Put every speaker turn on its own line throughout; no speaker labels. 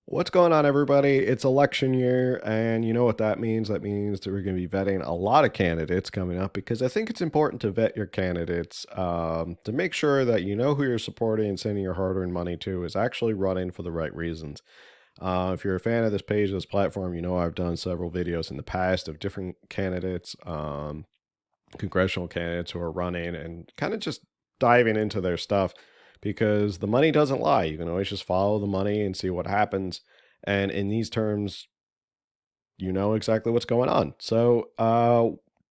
What's going on, everybody? It's election year, and you know what that means? That means that we're going to be vetting a lot of candidates coming up because I think it's important to vet your candidates to make sure that you know who you're supporting and sending your hard earned money to is actually running for the right reasons. If you're a fan of this page, this platform, you know I've done several videos in the past of different candidates, congressional candidates who are running and kind of just diving into their stuff because the money doesn't lie. You can always just follow the money and see what happens. And in these terms, you know exactly what's going on. So,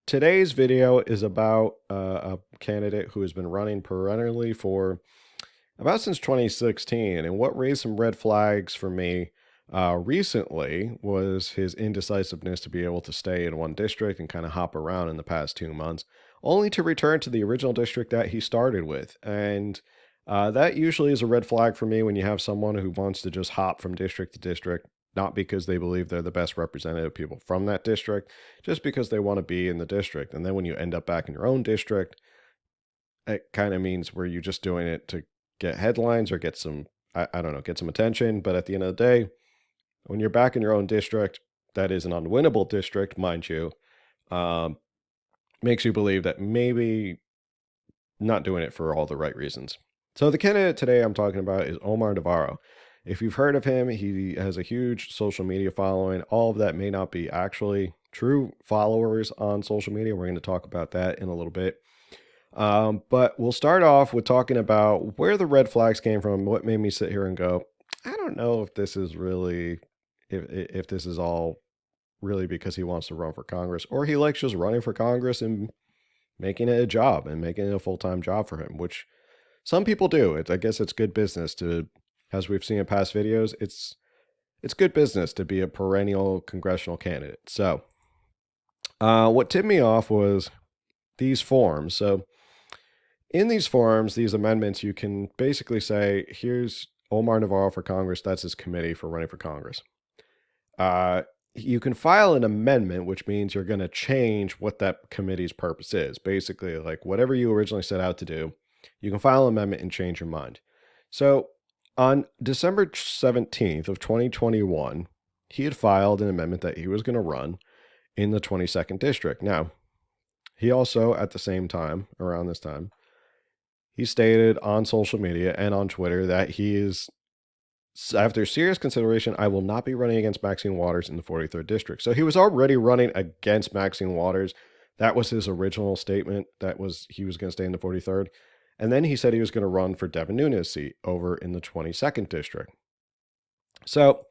today's video is about a candidate who has been running perennially for about since 2016. And what raised some red flags for me recently was his indecisiveness to be able to stay in one district and kind of hop around in the past 2 months, only to return to the original district that he started with. And that usually is a red flag for me when you have someone who wants to just hop from district to district, not because they believe they're the best representative people from that district, just because they want to be in the district. And then when you end up back in your own district, it kind of means where you're just doing it to get headlines or get some, I don't know, get some attention. But at the end of the day, when you're back in your own district, that is an unwinnable district, mind you, um, makes you believe that maybe not doing it for all the right reasons. So the candidate today I'm talking about is Omar Navarro. If you've heard of him, he has a huge social media following. All of that may not be actually true followers on social media. We're going to talk about that in a little bit. But we'll start off with talking about where the red flags came from, what made me sit here and go, I don't know if this is really, if this is all really because he wants to run for Congress or he likes just running for Congress and making it a job and making it a full-time job for him, which some people do. I guess it's good business to, as we've seen in past videos, it's good business to be a perennial congressional candidate. So what tipped me off was these forms. So in these forms, these amendments, you can basically say, here's Omar Navarro for Congress. That's his committee for running for Congress. You can file an amendment, which means you're going to change what that committee's purpose is. Basically, like whatever you originally set out to do, you can file an amendment and change your mind. So on December 17th of 2021, he had filed an amendment that he was going to run in the 22nd district. Now, he also, at the same time, around this time, he stated on social media and on Twitter that he is, after serious consideration, I will not be running against Maxine Waters in the 43rd district. So he was already running against Maxine Waters. That was his original statement. That was, he was going to stay in the 43rd. And then he said he was going to run for Devin Nunes' seat over in the 22nd district. So,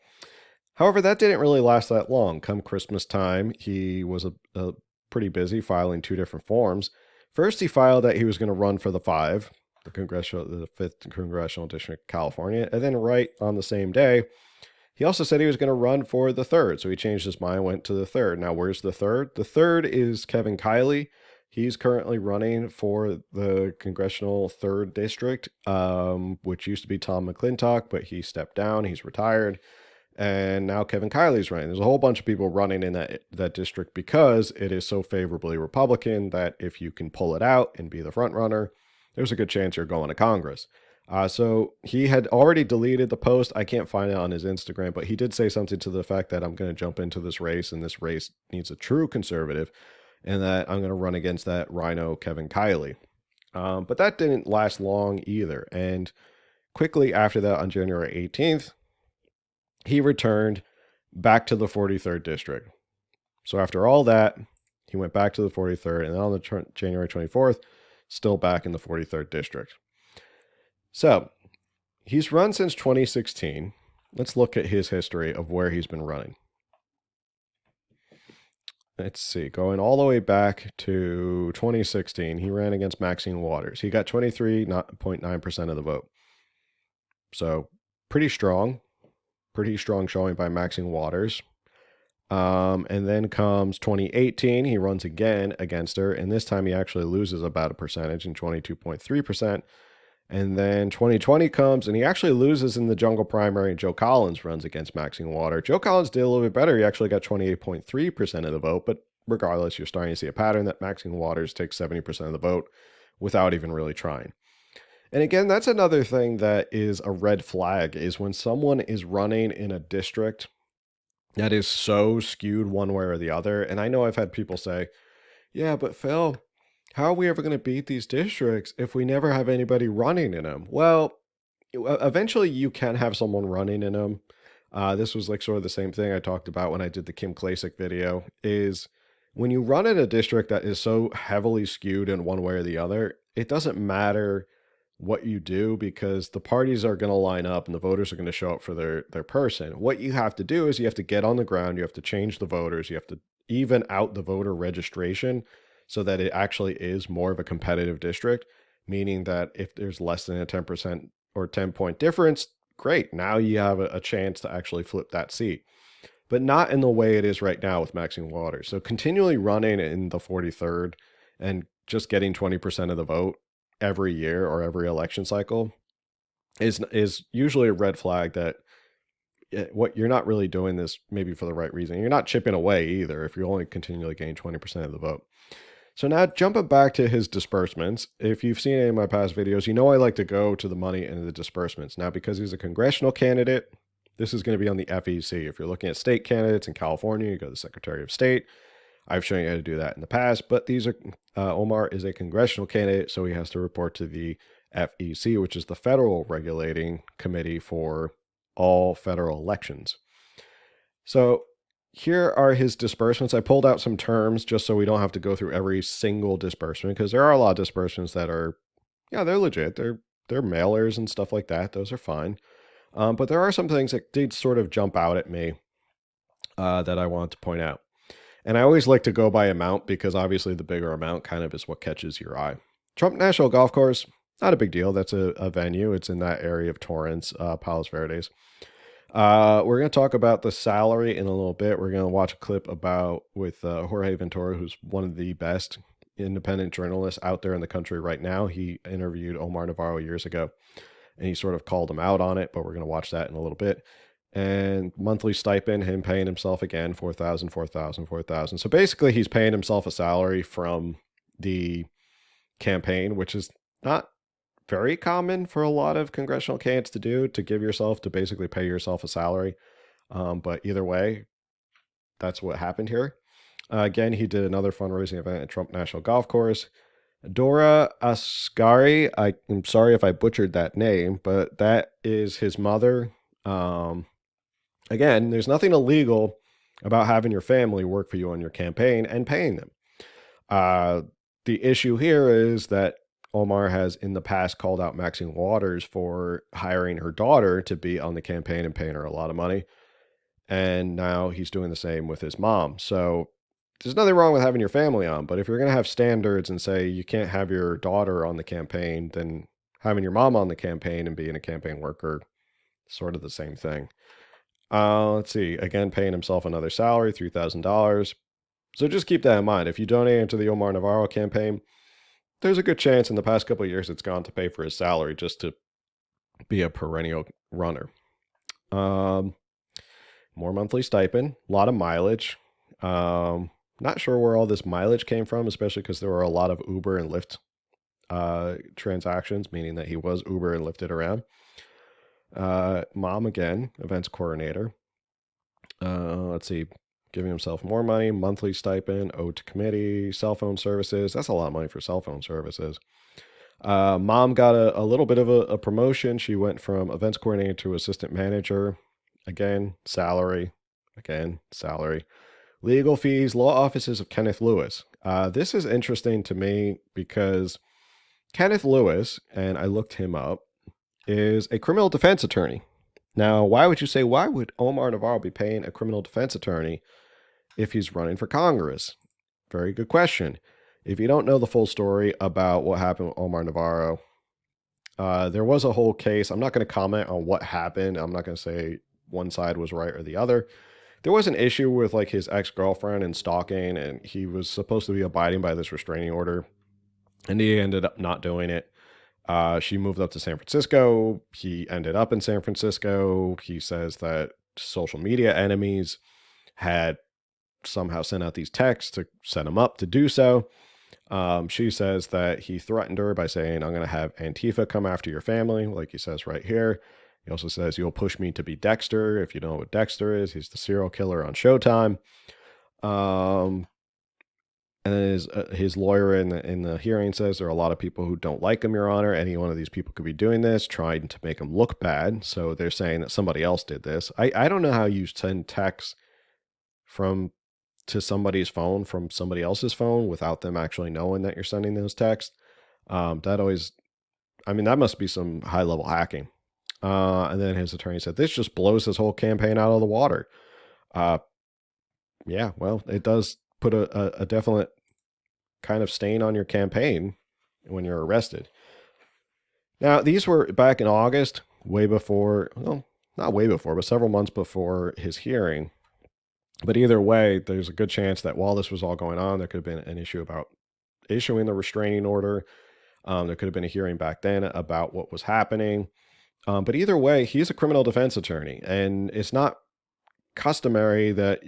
however, that didn't really last that long. Come Christmas time, he was a pretty busy filing two different forms. First, he filed that he was going to run for the 5th congressional district of California, and then right on the same day, he also said he was going to run for the 3rd. So he changed his mind, went to the 3rd. Now, where's the 3rd? The 3rd is Kevin Kiley. He's currently running for the congressional 3rd district, which used to be Tom McClintock, but he stepped down. He's retired. And now Kevin Kiley's running. There's a whole bunch of people running in that district because it is so favorably Republican that if you can pull it out and be the front runner, there's a good chance you're going to Congress. So he had already deleted the post. I can't find it on his Instagram, but he did say something to the fact that I'm going to jump into this race, and this race needs a true conservative, and that I'm going to run against that RINO Kevin Kiley. But that didn't last long either. And quickly after that, on January 18th, he returned back to the 43rd district. So after all that, he went back to the 43rd, and then on the January 24th, still back in the 43rd district. So he's run since 2016. Let's look at his history of where he's been running. Let's see, going all the way back to 2016, he ran against Maxine Waters. He got 23.9% of the vote. So pretty strong showing by Maxine Waters. And then comes 2018, he runs again against her, and this time he actually loses about a percentage in 22.3%. And then 2020 comes, and he actually loses in the jungle primary, and Joe Collins runs against Maxine Waters. Joe Collins did a little bit better. He actually got 28.3% of the vote, but regardless, you're starting to see a pattern that Maxine Waters takes 70% of the vote without even really trying. And again, that's another thing that is a red flag is when someone is running in a district that is so skewed one way or the other. And I know I've had people say, yeah, but Phil, how are we ever going to beat these districts if we never have anybody running in them? Well, eventually you can have someone running in them. This was like sort of the same thing I talked about when I did the Kim Klacik video is when you run in a district that is so heavily skewed in one way or the other, it doesn't matter what you do because the parties are going to line up and the voters are going to show up for their person. What you have to do is you have to get on the ground, you have to change the voters, you have to even out the voter registration so that it actually is more of a competitive district, meaning that if there's less than a 10% or 10-point difference, great. Now you have a chance to actually flip that seat, but not in the way it is right now with Maxine Waters. So continually running in the 43rd and just getting 20% of the vote every year or every election cycle is usually a red flag that what you're not really doing this maybe for the right reason. You're not chipping away either if you only continually gain 20% of the vote. So now jumping back to his disbursements, if you've seen any of my past videos, you know I like to go to the money and the disbursements. Now, because he's a congressional candidate, this is going to be on the FEC. If you're looking at state candidates in California, you go to the Secretary of State. I've shown you how to do that in the past, but these are Omar is a congressional candidate, so he has to report to the FEC, which is the federal regulating committee for all federal elections. So here are his disbursements. I pulled out some terms just so we don't have to go through every single disbursement because there are a lot of disbursements that are, yeah, they're legit. They're mailers and stuff like that. Those are fine. But there are some things that did sort of jump out at me that I want to point out. And I always like to go by amount because obviously the bigger amount kind of is what catches your eye. Trump National Golf Course, not a big deal. That's a venue. It's in that area of Torrance, Palos Verdes. We're going to talk about the salary in a little bit. We're going to watch a clip with Jorge Ventura, who's one of the best independent journalists out there in the country right now. He interviewed Omar Navarro years ago, and he sort of called him out on it, but we're going to watch that in a little bit. And monthly stipend, him paying himself again, $4,000. So basically he's paying himself a salary from the campaign, which is not very common for a lot of congressional candidates to do, to give yourself, to basically pay yourself a salary. But either way, that's what happened here. Again, he did another fundraising event at Trump National Golf Course. Dora Ascari, I'm sorry if I butchered that name, but that is his mother. Again, there's nothing illegal about having your family work for you on your campaign and paying them. The issue here is that Omar has in the past called out Maxine Waters for hiring her daughter to be on the campaign and paying her a lot of money. And now he's doing the same with his mom. So there's nothing wrong with having your family on, but if you're going to have standards and say you can't have your daughter on the campaign, then having your mom on the campaign and being a campaign worker, sort of the same thing. Let's see. Again, paying himself another salary, $3,000. So just keep that in mind. If you donate into the Omar Navarro campaign, there's a good chance in the past couple of years it's gone to pay for his salary just to be a perennial runner. More monthly stipend, a lot of mileage. Not sure where all this mileage came from, especially because there were a lot of Uber and Lyft transactions, meaning that he was Uber and Lyfted around. Mom, again, events coordinator. Let's see, giving himself more money, monthly stipend, owed to committee, cell phone services. That's a lot of money for cell phone services. Mom got a little bit of a promotion. She went from events coordinator to assistant manager. Again, salary. Again, salary. Legal fees, law offices of Kenneth Lewis. This is interesting to me because Kenneth Lewis, and I looked him up, is a criminal defense attorney. Now, why would Omar Navarro be paying a criminal defense attorney if he's running for Congress? Very good question. If you don't know the full story about what happened with Omar Navarro, there was a whole case. I'm not going to comment on what happened. I'm not going to say one side was right or the other. There was an issue with like his ex-girlfriend and stalking, and he was supposed to be abiding by this restraining order, and he ended up not doing it. She moved up to San Francisco. He ended up in San Francisco. He says that social media enemies had somehow sent out these texts to set him up to do so. She says that he threatened her by saying, I'm going to have Antifa come after your family, like he says right here. He also says, you'll push me to be Dexter. If you know what Dexter is, he's the serial killer on Showtime. And then his lawyer in the hearing says there are a lot of people who don't like him, Your Honor. Any one of these people could be doing this, trying to make him look bad. So they're saying that somebody else did this. I don't know how you send texts to somebody's phone from somebody else's phone without them actually knowing that you're sending those texts. That must be some high level hacking. And then his attorney said, this just blows his whole campaign out of the water. Yeah, well, it does put a definite kind of stain on your campaign when you're arrested. Now, these were back in August, way before, well, not way before, but several months before his hearing. But either way, there's a good chance that while this was all going on, there could have been an issue about issuing the restraining order. There could have been a hearing back then about what was happening. But either way, he's a criminal defense attorney, and it's not customary that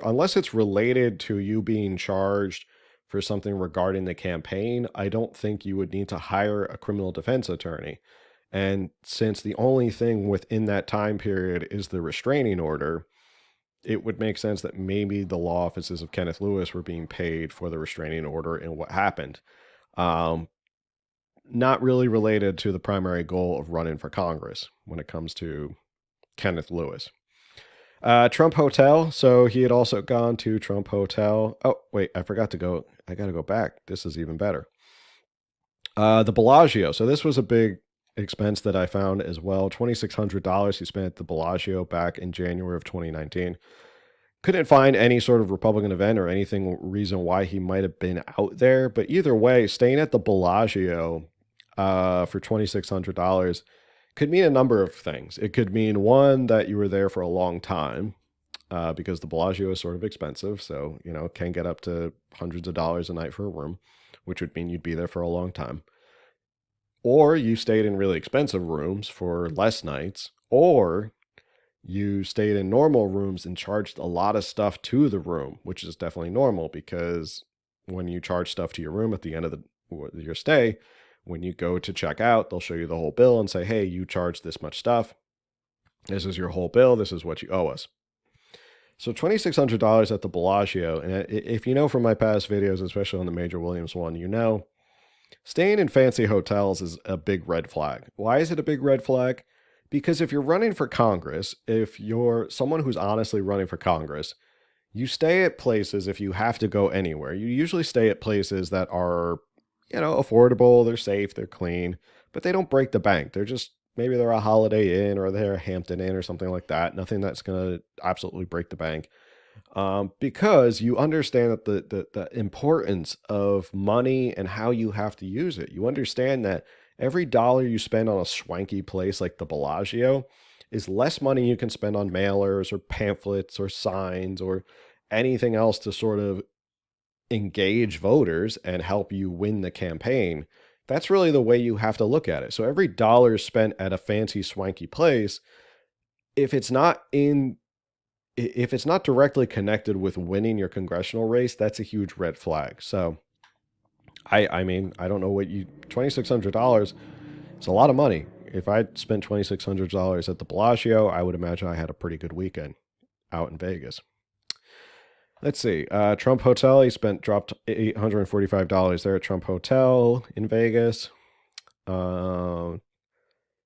unless it's related to you being charged for something regarding the campaign, I don't think you would need to hire a criminal defense attorney. And since the only thing within that time period is the restraining order, it would make sense that maybe the law offices of Kenneth Lewis were being paid for the restraining order and what happened. Not really related to the primary goal of running for Congress when it comes to Kenneth Lewis. Trump Hotel. So he had also gone to Trump Hotel. Oh, wait, I forgot to go. I got to go back. This is even better. The Bellagio. So this was a big expense that I found as well. $2,600 he spent at the Bellagio back in January of 2019. Couldn't find any sort of Republican event or anything reason why he might have been out there. But either way, staying at the Bellagio for $2,600 could mean a number of things. It could mean, one, that you were there for a long time because the Bellagio is sort of expensive. So, can get up to hundreds of dollars a night for a room, which would mean you'd be there for a long time. Or you stayed in really expensive rooms for less nights, or you stayed in normal rooms and charged a lot of stuff to the room, which is definitely normal because when you charge stuff to your room at the end of your stay, when you go to check out, they'll show you the whole bill and say, hey, you charged this much stuff. This is your whole bill. This is what you owe us. So $2,600 at the Bellagio. And if you know from my past videos, especially on the Major Williams one, staying in fancy hotels is a big red flag. Why is it a big red flag? Because if you're running for Congress, if you're someone who's honestly running for Congress, you stay at places, if you have to go anywhere, you usually stay at places that are, affordable, they're safe, they're clean, but they don't break the bank. Maybe they're a Holiday Inn or they're a Hampton Inn or something like that. Nothing that's going to absolutely break the bank. Because you understand that the importance of money and how you have to use it. You understand that every dollar you spend on a swanky place like the Bellagio is less money you can spend on mailers or pamphlets or signs or anything else to sort of engage voters and help you win the campaign. That's really the way you have to look at it. So every dollar spent at a fancy swanky place, if it's not directly connected with winning your congressional race, that's a huge red flag. So I don't know $2,600 is a lot of money. If I spent $2,600 at the Bellagio, I would imagine I had a pretty good weekend out in Vegas. Let's see. Trump Hotel, he dropped $845 there at Trump Hotel in Vegas. And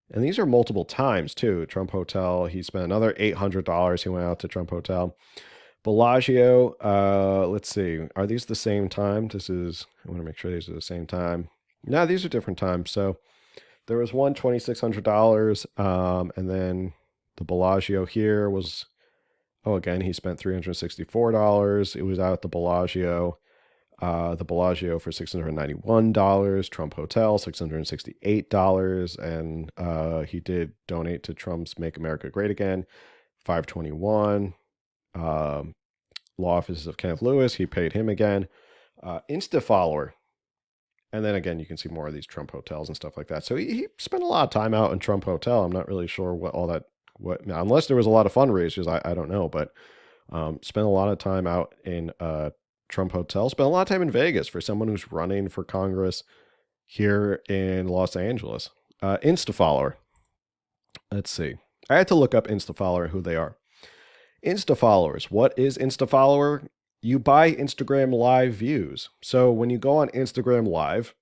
these are multiple times too. Trump Hotel, he spent another $800. He went out to Trump Hotel. Bellagio, let's see. Are these the same time? I want to make sure these are the same time. No, these are different times. So there was one $2,600. And then the Bellagio here was, again, he spent $364. It was out at the Bellagio. The Bellagio for $691, Trump Hotel $668, and he did donate to Trump's Make America Great Again, $521. Law offices of Kenneth Lewis, he paid him again. Insta follower, and then again you can see more of these Trump hotels and stuff like that. So he spent a lot of time out in Trump Hotel. I'm not really sure unless there was a lot of fundraisers, I don't know, but spent a lot of time out in Trump Hotel. Spent a lot of time in Vegas for someone who's running for Congress here in Los Angeles. Insta follower. Let's see. I had to look up Insta follower and who they are. Insta followers. What is Insta follower? You buy Instagram live views. So when you go on Instagram live,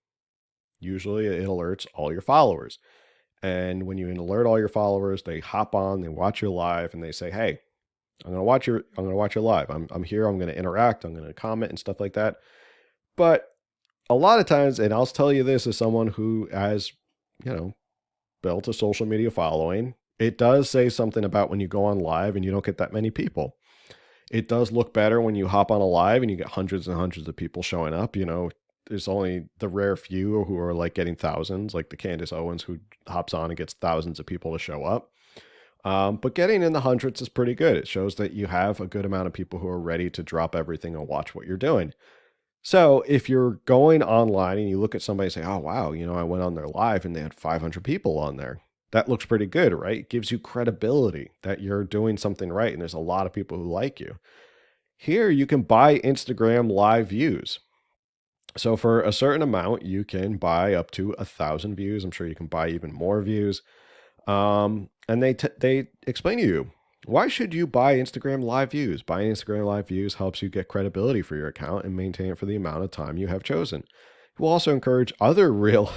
usually it alerts all your followers. And when you alert all your followers, they hop on, they watch your live, and they say, "Hey, I'm gonna watch your live. I'm here. I'm gonna interact. I'm gonna comment and stuff like that." But a lot of times, and I'll tell you this as someone who has, you know, built a social media following, it does say something about when you go on live and you don't get that many people. It does look better when you hop on a live and you get hundreds and hundreds of people showing up. There's only the rare few who are like getting thousands, like the Candace Owens who hops on and gets thousands of people to show up. But getting in the hundreds is pretty good. It shows that you have a good amount of people who are ready to drop everything and watch what you're doing. So if you're going online and you look at somebody and say, "Oh, wow, I went on their live and they had 500 people on there." That looks pretty good, right? It gives you credibility that you're doing something right and there's a lot of people who like you. Here, you can buy Instagram live views. So for a certain amount, you can buy up to 1,000 views. I'm sure you can buy even more views. And they explain to you, why should you buy Instagram live views? Buying Instagram live views helps you get credibility for your account and maintain it for the amount of time you have chosen. It will also encourage other real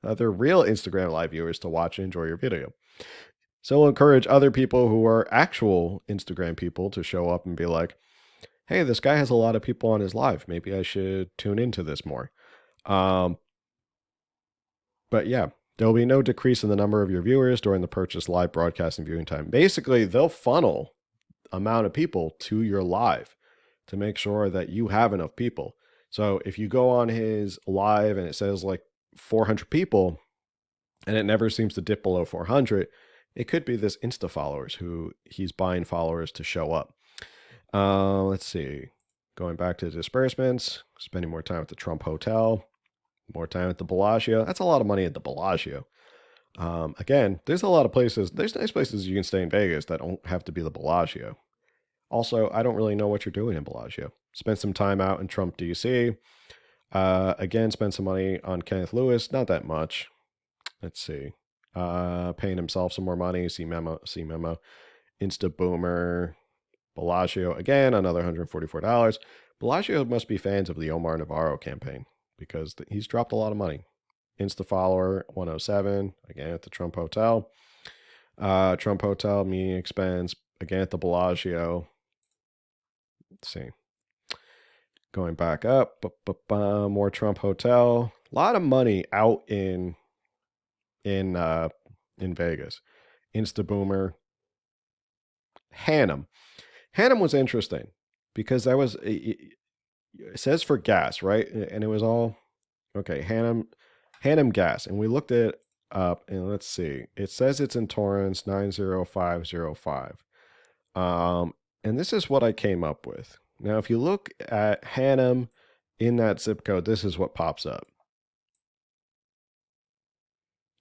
Instagram live viewers to watch and enjoy your video. So we'll encourage other people who are actual Instagram people to show up and be like, "Hey, this guy has a lot of people on his live. Maybe I should tune into this more." But yeah, there will be no decrease in the number of your viewers during the purchase live broadcasting viewing time. Basically, they'll funnel amount of people to your live to make sure that you have enough people. So if you go on his live and it says like 400 people and it never seems to dip below 400, it could be this Insta followers who he's buying followers to show up. Let's see. Going back to disbursements, spending more time at the Trump Hotel, more time at the Bellagio. That's a lot of money at the Bellagio. Again, there's a lot of places. There's nice places you can stay in Vegas that don't have to be the Bellagio. Also, I don't really know what you're doing in Bellagio. Spend some time out in Trump, DC. Again, spend some money on Kenneth Lewis. Not that much. Let's see. Paying himself some more money. See memo. Insta Boomer. Bellagio. Again, another $144. Bellagio must be fans of the Omar Navarro campaign because he's dropped a lot of money. Insta follower 107. Again at the Trump Hotel. Trump Hotel meeting expense. Again at the Bellagio. Let's see. Going back up, more Trump Hotel. A lot of money out in Vegas. Insta Boomer. Hannum was interesting because that was it says for gas, right? And it was all okay. Hannum gas, and we looked it up, and let's see. It says it's in Torrance 90505. And this is what I came up with. Now, if you look at Hannum in that zip code, this is what pops up.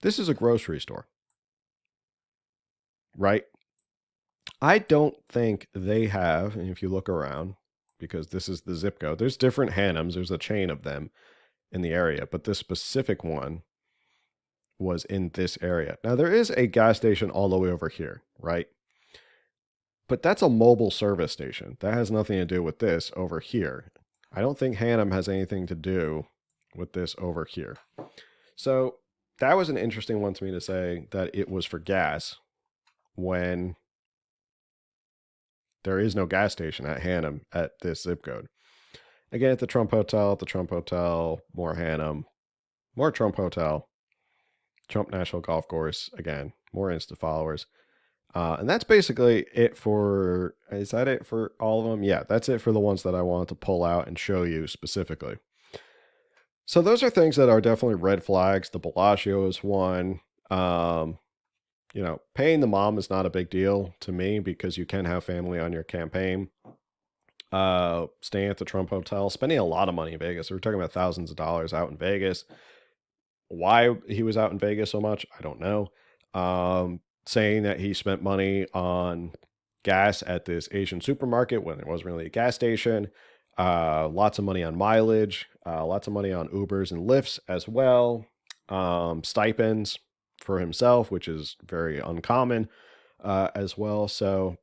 This is a grocery store, right? I don't think they have, and if you look around, because this is the zip code, there's different Hannums, there's a chain of them in the area, but this specific one was in this area. Now, there is a gas station all the way over here, right? But that's a mobile service station. That has nothing to do with this over here. I don't think Hannum has anything to do with this over here. So that was an interesting one to me to say that it was for gas when there is no gas station at Hannum at this zip code. Again, at the Trump Hotel, more Hannum, more Trump Hotel, Trump National Golf Course, again, more Insta followers. And that's basically it for, is that it for all of them? Yeah, that's it for the ones that I wanted to pull out and show you specifically. So those are things that are definitely red flags. The Bellagio is one. Paying the mom is not a big deal to me because you can have family on your campaign. Staying at the Trump Hotel, spending a lot of money in Vegas. We're talking about thousands of dollars out in Vegas. Why he was out in Vegas so much, I don't know. Saying that he spent money on gas at this Asian supermarket when there wasn't really a gas station. Lots of money on mileage, lots of money on Ubers and Lyfts as well. Stipends for himself, which is very uncommon as well. So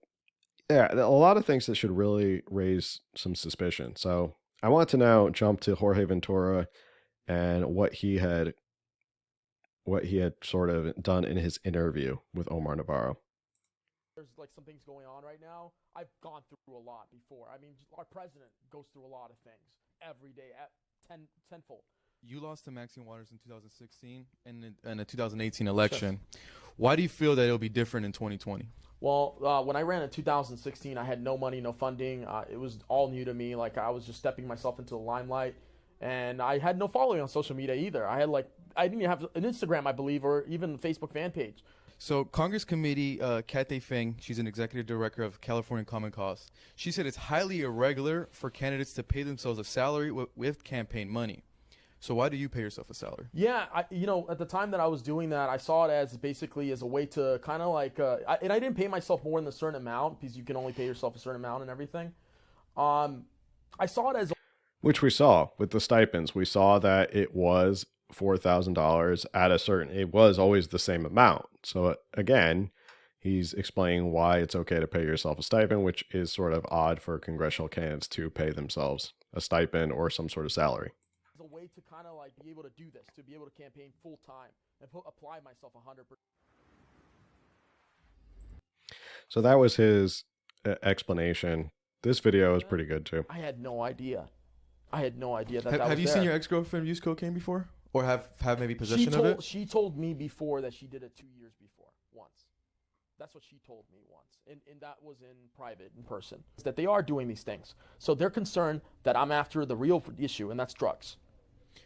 yeah, a lot of things that should really raise some suspicion. So I want to now jump to Jorge Ventura and what he had sort of done in his interview with Omar Navarro.
There's like some things going on right now. I've gone through a lot before. I mean, our president goes through a lot of things every day at tenfold.
You lost to Maxine Waters in 2016 and in the 2018 election. Why do you feel that it'll be different in 2020?
Well, when I ran in 2016, I had no money, no funding. It was all new to me. Like I was just stepping myself into the limelight, and I had no following on social media either. I didn't even have an Instagram, I believe, or even a Facebook fan page.
So Congress Committee Kathy Feng, she's an executive director of California Common Cause. She said it's highly irregular for candidates to pay themselves a salary with campaign money. So why do you pay yourself a salary?
Yeah, at the time that I was doing that, I saw it as basically as a way to kind of like, and I didn't pay myself more than a certain amount because you can only pay yourself a certain amount and everything. I saw it as,
Which we saw with the stipends. We saw that it was $4,000 at a certain, it was always the same amount. So again, he's explaining why it's okay to pay yourself a stipend, which is sort of odd for congressional candidates to pay themselves a stipend or some sort of salary.
a way to kind of like be able to do this, to be able to campaign full time and apply myself 100%.
So that was his explanation. This video is pretty good too.
I had no idea.
Have you seen your ex-girlfriend use cocaine before? Or have maybe possession of it?
She told me before that she did it 2 years before, once. That's what she told me once. And that was in private, in person. That they are doing these things. So they're concerned that I'm after the real issue, and that's drugs.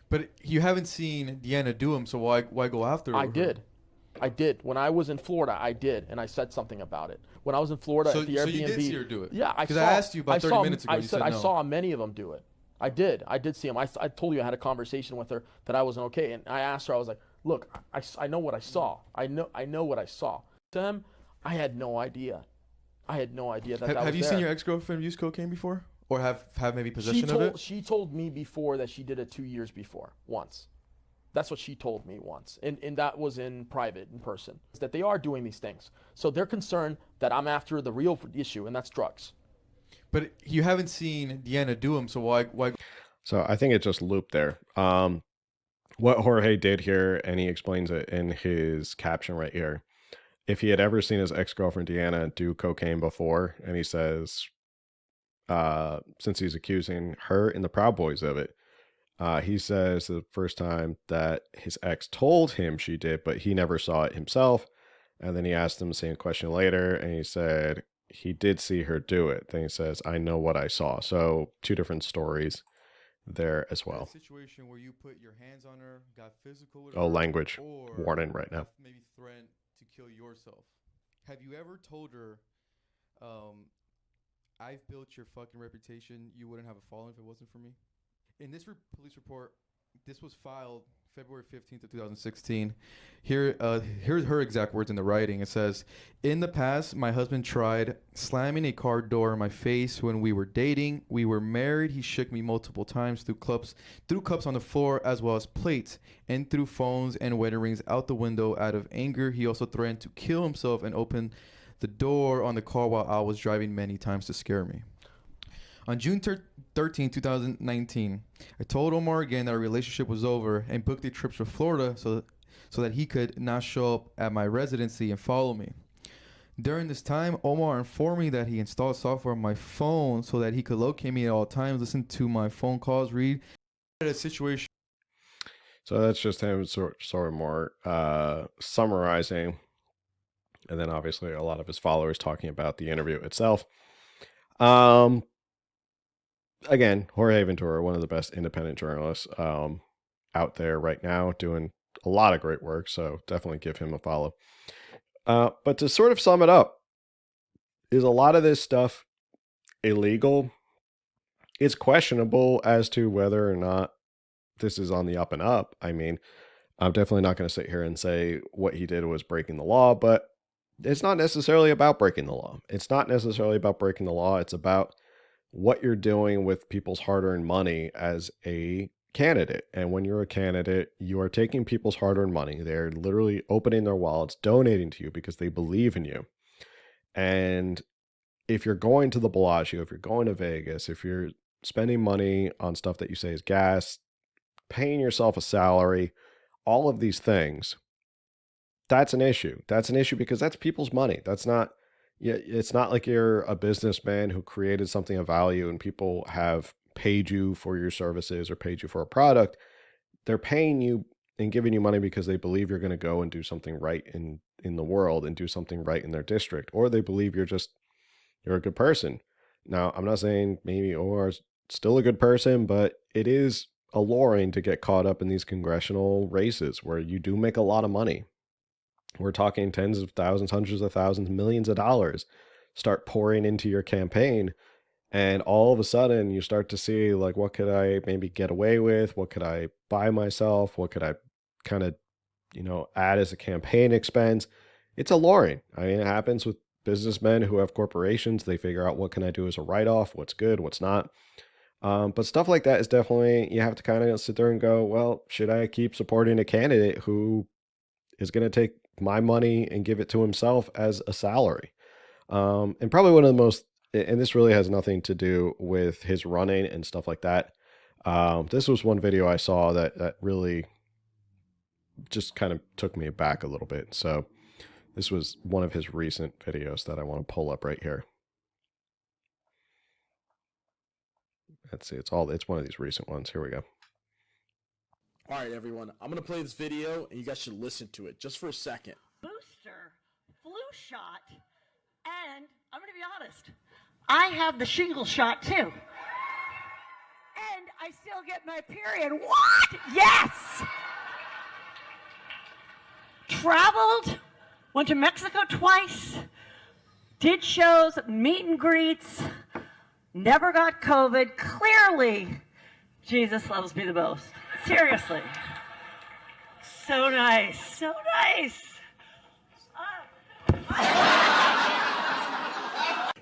But you haven't seen Deanna do them, so why go after her?
I did. When I was in Florida, I did, and I said something about it. When I was in Florida at the Airbnb.
So you did see her do it?
Yeah,
because I asked you about 30 minutes ago.
I said I saw many of them do it. I did see him. I told you I had a conversation with her that I wasn't okay, and I asked her. I was like, "Look, I know what I saw. I know what I saw." To him, I had no idea. That
have you seen your ex-girlfriend use cocaine before, or have maybe possession of it?
She told me before that she did it 2 years before, once. That's what she told me once, and that was in private, in person. That they are doing these things, so they're concerned that I'm after the real issue, and that's drugs.
But you haven't seen Deanna do them, so why?
So I think it just looped there. What Jorge did here, and he explains it in his caption right here. If he had ever seen his ex-girlfriend Deanna do cocaine before, and he says, since he's accusing her and the Proud Boys of it, he says the first time that his ex told him she did, but he never saw it himself. And then he asked him the same question later, and he said he did see her do it. Then he says, I know what I saw. So two different stories there as well.
Situation where you put your hands on her, got physical with
Oh,
her,
language
or
warning right now.
maybe threatened to kill yourself. Have you ever told her, I've built your fucking reputation, you wouldn't have a following if it wasn't for me? In this police report, this was filed February 15th of 2016. Here's her exact words in the writing. It says, in the past, my husband tried slamming a car door in my face when we were dating. We were married. He shook me multiple times, threw cups on the floor as well as plates, and threw phones and wedding rings out the window out of anger. He also threatened to kill himself and open the door on the car while I was driving many times to scare me. On June 13, 2019, I told Omar again that our relationship was over and booked a trip to Florida so that he could not show up at my residency and follow me. During this time, Omar informed me that he installed software on my phone so that he could locate me at all times, listen to my phone calls, read a situation.
So that's just him sort of more summarizing, and then obviously a lot of his followers talking about the interview itself. Again, Jorge Ventura, one of the best independent journalists out there right now, doing a lot of great work. So definitely give him a follow. But to sort of sum it up, is a lot of this stuff illegal? It's questionable as to whether or not this is on the up and up. I mean, I'm definitely not going to sit here and say what he did was breaking the law, but it's not necessarily about breaking the law. It's about what you're doing with people's hard-earned money as a candidate. And when you're a candidate, you are taking people's hard-earned money. They're literally opening their wallets, donating to you because they believe in you. And if you're going to the Bellagio, if you're going to Vegas, if you're spending money on stuff that you say is gas, paying yourself a salary, all of these things, that's an issue. That's an issue because that's people's money. That's not, yeah, it's not like you're a businessman who created something of value and people have paid you for your services or paid you for a product. They're paying you and giving you money because they believe you're going to go and do something right in the world and do something right in their district, or they believe you're a good person. Now, I'm not saying maybe Omar's still a good person, but it is alluring to get caught up in these congressional races where you do make a lot of money. We're talking tens of thousands, hundreds of thousands, millions of dollars start pouring into your campaign. And all of a sudden you start to see, like, what could I maybe get away with? What could I buy myself? What could I kind of, add as a campaign expense? It's alluring. I mean, it happens with businessmen who have corporations. They figure out what can I do as a write-off, what's good, what's not. But stuff like that is definitely, you have to kind of sit there and go, well, should I keep supporting a candidate who is going to take my money and give it to himself as a salary? And probably one of the most, and this really has nothing to do with his running and stuff like that. This was one video I saw that really just kind of took me back a little bit. So this was one of his recent videos that I want to pull up right here. Let's see, it's one of these recent ones. Here we go.
All right, everyone, I'm going to play this video, and you guys should listen to it just for a second.
Booster, flu shot, and I'm going to be honest, I have the shingle shot too. And I still get my period. What? Yes! Traveled, went to Mexico twice, did shows, meet and greets, never got COVID. Clearly, Jesus loves me the most. Seriously. So nice. So nice.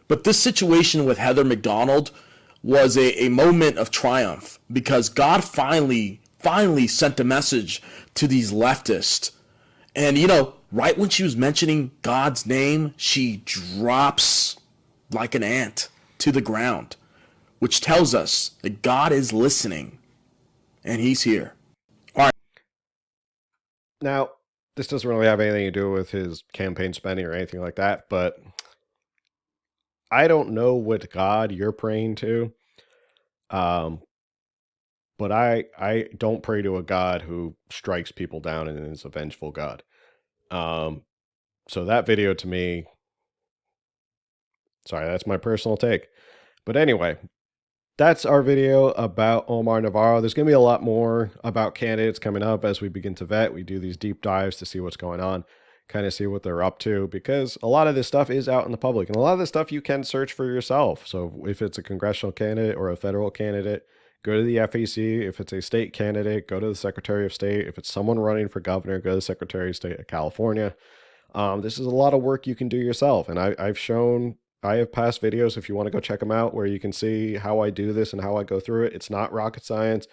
But this situation with Heather McDonald was a moment of triumph because God finally sent a message to these leftists. And, right when she was mentioning God's name, she drops like an ant to the ground, which tells us that God is listening and he's here. All right.
Now, this doesn't really have anything to do with his campaign spending or anything like that, but I don't know what God you're praying to. But I don't pray to a God who strikes people down and is a vengeful God. So that video to me, sorry, that's my personal take. But anyway, that's our video about Omar Navarro. There's going to be a lot more about candidates coming up as we begin to vet. We do these deep dives to see what's going on, kind of see what they're up to, because a lot of this stuff is out in the public, and a lot of this stuff you can search for yourself. So if it's a congressional candidate or a federal candidate, go to the FEC. If it's a state candidate, go to the Secretary of State. If it's someone running for governor, go to the Secretary of State of California. This is a lot of work you can do yourself, and I have past videos if you want to go check them out where you can see how I do this and how I go through it. It's not rocket science.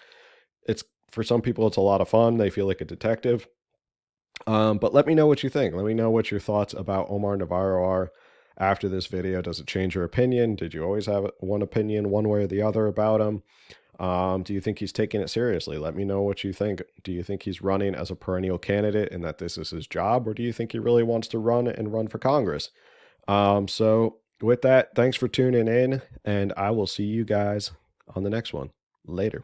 It's, for some people, it's a lot of fun. They feel like a detective. But let me know what you think. Let me know what your thoughts about Omar Navarro are after this video. Does it change your opinion? Did you always have one opinion one way or the other about him? Do you think he's taking it seriously? Let me know what you think. Do you think he's running as a perennial candidate and that this is his job? Or do you think he really wants to run for Congress? So with that, thanks for tuning in, and I will see you guys on the next one. Later.